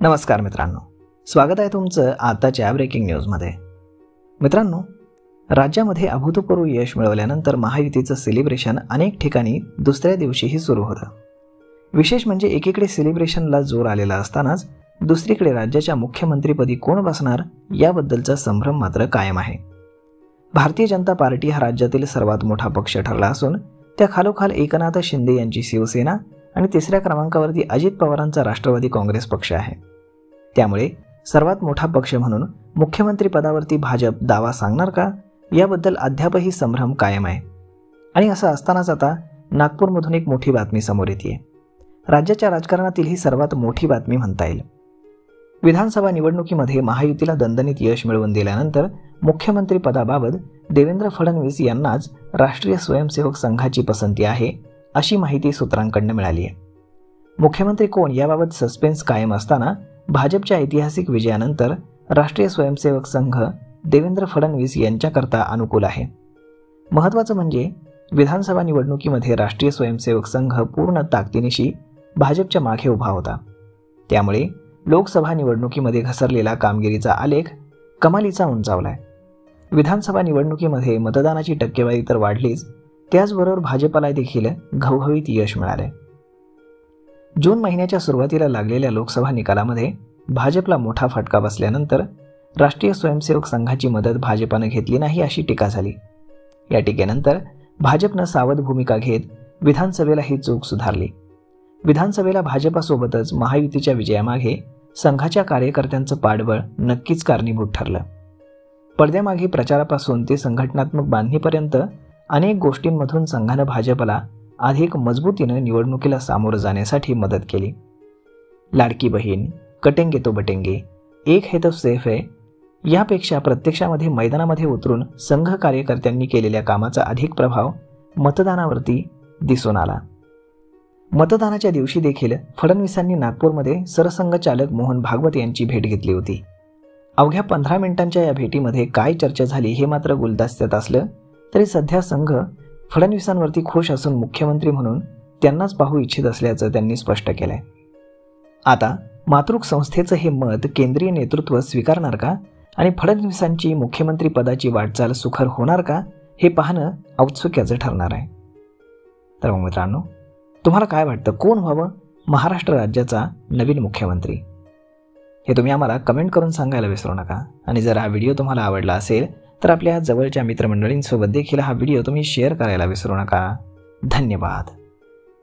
नमस्कार मित्रांनो, स्वागत आहे तुमचं आताच्या ब्रेकिंग न्यूजमध्ये। मित्रांनो, राज्यामध्ये अभूतपूर्व यश मिळवल्यानंतर महायुतीचं सेलिब्रेशन अनेक ठिकाणी दुसऱ्या दिवशीही सुरू होतं। विशेष म्हणजे एकीकडे सेलिब्रेशनला जोर आलेला असतानाच दुसरीकडे राज्याच्या मुख्यमंत्रीपदी कोण बसणार याबद्दलचा संभ्रम मात्र कायम आहे। भारतीय जनता पार्टी हा राज्यातील सर्वात मोठा पक्ष ठरला असून त्या खालोखाल एकनाथ शिंदे यांची शिवसेना आणि तिसऱ्या क्रमांकावरती अजित पवारांचा राष्ट्रवादी काँग्रेस पक्ष आहे। त्यामुळे सर्वात मोठा पक्ष म्हणून मुख्यमंत्री पदावरती भाजप दावा सांगणार का याबद्दल अद्यापही संभ्रम कायम आहे। आणि असं असतानाच आता नागपूरमधून एक मोठी बातमी समोर येते। राज्याच्या राजकारणातील ही सर्वात मोठी बातमी म्हणता येईल। विधानसभा निवडणुकीमध्ये महायुतीला दणदणीत यश मिळवून दिल्यानंतर मुख्यमंत्री पदाबाबत देवेंद्र फडणवीस यांनाच राष्ट्रीय स्वयंसेवक संघाची पसंती आहे अशी माहिती सूत्रांकडून मिळाली आहे। मुख्यमंत्री कोण याबाबत सस्पेन्स कायम असताना भाजपच्या ऐतिहासिक विजयानंतर राष्ट्रीय स्वयंसेवक संघ देवेंद्र फडणवीस यांच्याकरता अनुकूल आहे। महत्त्वाचं म्हणजे विधानसभा निवडणुकीमध्ये राष्ट्रीय स्वयंसेवक संघ पूर्ण ताकदीनिशी भाजपच्या मागे उभा होता। त्यामुळे लोकसभा निवडणुकीमध्ये घसरलेला कामगिरीचा आलेख कमालीचा उंचावलाय। विधानसभा निवडणुकीमध्ये मतदानाची टक्केवारी तर वाढलीच, त्याचबरोबर भाजपला देखील घवघवीत यश मिळाले। जून महिन्याच्या सुरुवातीला लागलेल्या लोकसभा निकालामध्ये भाजपला मोठा फटका बसल्यानंतर राष्ट्रीय स्वयंसेवक संघाची मदत भाजपने घेतली नाही अशी टीका झाली। या टीकेनंतर भाजपनं सावध भूमिका घेत विधानसभेला ही चूक सुधारली। विधानसभेला भाजपासोबतच महायुतीच्या विजयामागे संघाच्या कार्यकर्त्यांचं पाठबळ नक्कीच कारणीभूत ठरलं। पडद्यामागे प्रचारापासून ते संघटनात्मक बांधणीपर्यंत अनेक गोष्टींमधून संघानं भाजपला अधिक मजबूतीनं निवडणुकीला सामोरं जाण्यासाठी मदत केली। लाडकी बहीण, कटेंगे तो बटेंगे, एक है तो सेफ है यापेक्षा प्रत्यक्षामध्ये मैदानामध्ये उतरून संघ कार्यकर्त्यांनी केलेल्या कामाचा अधिक प्रभाव मतदानावरती दिसून आला। मतदानाच्या दिवशी देखील फडणवीसांनी नागपूरमध्ये सरसंघचालक मोहन भागवत यांची भेट घेतली होती। अवघ्या 15 मिनिटांच्या या भेटीमध्ये काय चर्चा झाली हे मात्र गुलदस्त्यात असलं तरी सध्या संघ फडणवीसांवरती खुश असून मुख्यमंत्री म्हणून त्यांनाच पाहू इच्छित असल्याचं त्यांनी स्पष्ट केलंय। आता मातृक संस्थेचं हे मत केंद्रीय नेतृत्व स्वीकारणार का आणि फडणवीसांची मुख्यमंत्री पदाची वाटचाल सुखर होणार का हे पाहणं औत्सुक्याचं ठरणार आहे। तर मग मित्रांनो, तुम्हाला काय वाटतं, कोण व्हावं महाराष्ट्र राज्याचा नवीन मुख्यमंत्री हे तुम्ही आम्हाला कमेंट करून सांगायला विसरू नका। आणि जर हा व्हिडिओ तुम्हाला आवडला असेल तर आपल्या जवळच्या मित्रमंडळींसोबत देखील हा व्हिडिओ तुम्ही शेअर करायला विसरू नका। धन्यवाद।